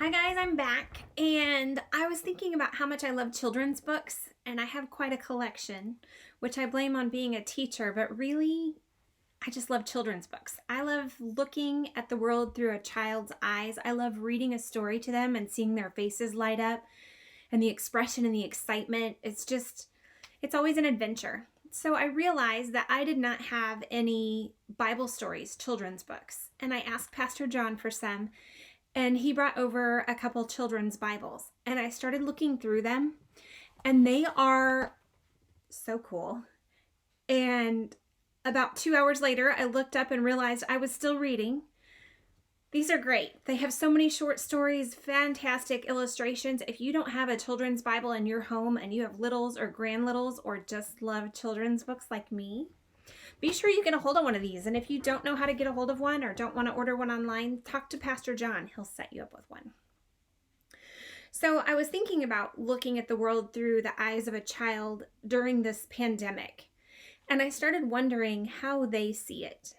Hi guys, I'm back, and I was thinking about how much I love children's books, and I have quite a collection, which I blame on being a teacher, but really, I just love children's books. I love looking at the world through a child's eyes. I love reading a story to them and seeing their faces light up and the expression and the excitement. It's always an adventure. So I realized that I did not have any Bible stories, children's books, and I asked Pastor John for some. And he brought over a couple children's Bibles, and I started looking through them, and they are so cool. And about 2 hours later, I looked up and realized I was still reading. These are great. They have so many short stories, fantastic illustrations. If you don't have a children's Bible in your home and you have littles or grand littles or just love children's books like me, be sure you get a hold of one of these. And if you don't know how to get a hold of one or don't want to order one online, talk to Pastor John. He'll set you up with one. So I was thinking about looking at the world through the eyes of a child during this pandemic. And I started wondering how they see it.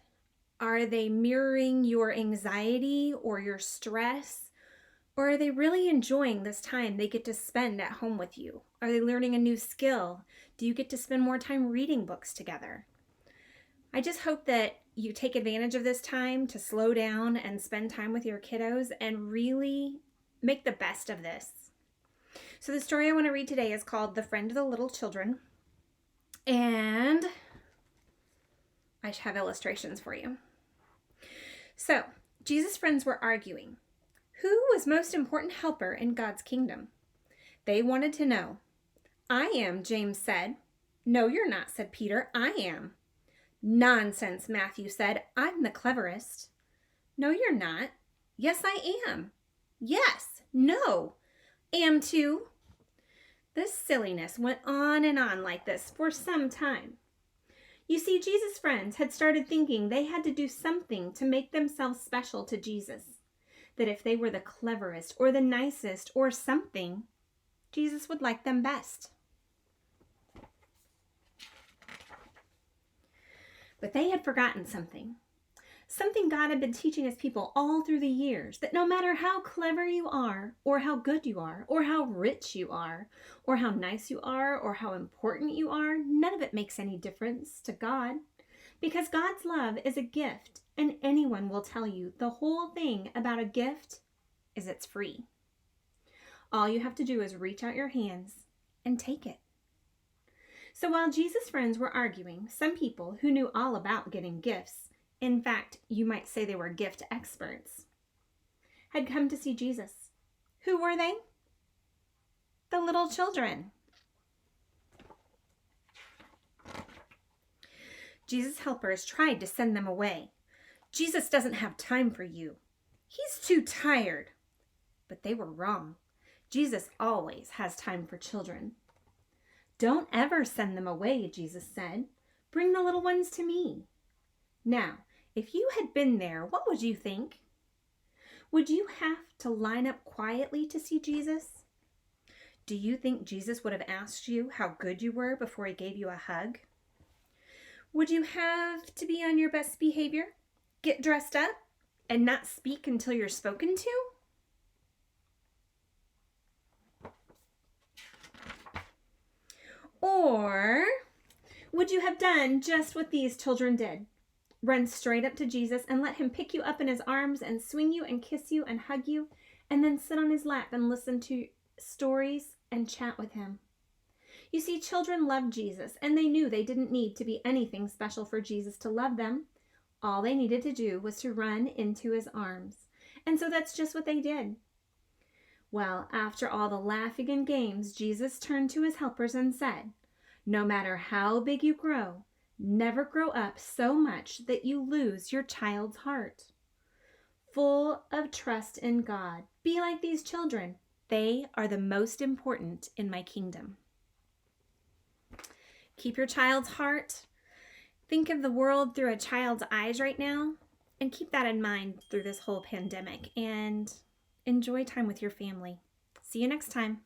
Are they mirroring your anxiety or your stress? Or are they really enjoying this time they get to spend at home with you? Are they learning a new skill? Do you get to spend more time reading books together? I just hope that you take advantage of this time to slow down and spend time with your kiddos and really make the best of this. So the story I want to read today is called The Friend of the Little Children, and I have illustrations for you. So, Jesus' friends were arguing. Who was most important helper in God's kingdom? They wanted to know. I am, James said. No, you're not, said Peter. I am. Nonsense, Matthew said. I'm the cleverest. No, you're not. Yes, I am. Yes, no, am too. This silliness went on and on like this for some time. You see, Jesus' friends had started thinking they had to do something to make themselves special to Jesus. That if they were the cleverest or the nicest or something, Jesus would like them best. But they had forgotten something. Something God had been teaching his people all through the years, that no matter how clever you are, or how good you are, or how rich you are, or how nice you are, or how important you are, none of it makes any difference to God. Because God's love is a gift, and anyone will tell you the whole thing about a gift is it's free. All you have to do is reach out your hands and take it. So while Jesus' friends were arguing, some people who knew all about getting gifts, in fact, you might say they were gift experts, had come to see Jesus. Who were they? The little children. Jesus' helpers tried to send them away. Jesus doesn't have time for you. He's too tired. But they were wrong. Jesus always has time for children. Don't ever send them away, Jesus said. Bring the little ones to me. Now, if you had been there, what would you think? Would you have to line up quietly to see Jesus? Do you think Jesus would have asked you how good you were before he gave you a hug? Would you have to be on your best behavior, get dressed up, and not speak until you're spoken to? Or would you have done just what these children did? Run straight up to Jesus and let him pick you up in his arms and swing you and kiss you and hug you, and then sit on his lap and listen to stories and chat with him. You see, children loved Jesus, and they knew they didn't need to be anything special for Jesus to love them. All they needed to do was to run into his arms. And so that's just what they did. Well, after all the laughing and games, Jesus turned to his helpers and said, no matter how big you grow, never grow up so much that you lose your child's heart. Full of trust in God, be like these children. They are the most important in my kingdom. Keep your child's heart. Think of the world through a child's eyes right now, and keep that in mind through this whole pandemic, and enjoy time with your family. See you next time.